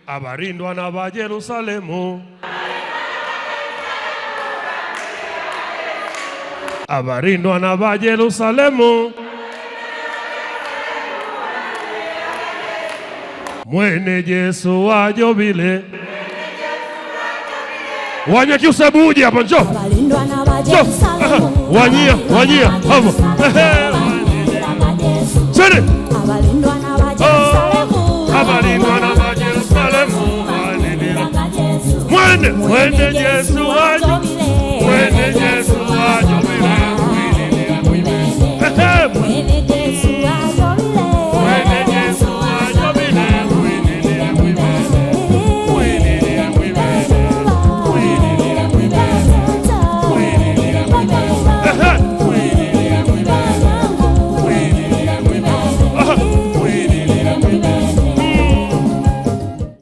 abalindwa n'aba Yerusalemu, abalindwa n'aba Yerusalemu, mwene Yesu wajobile. Wanyakyusa buji hapa, njoo. Abalindwa n'aba Yerusalemu, wanyia hapo. Sere. Abalindwa n'aba Yerusalemu, Abalindwa n'aba Yerusalemu, mwene Yesu wajobile.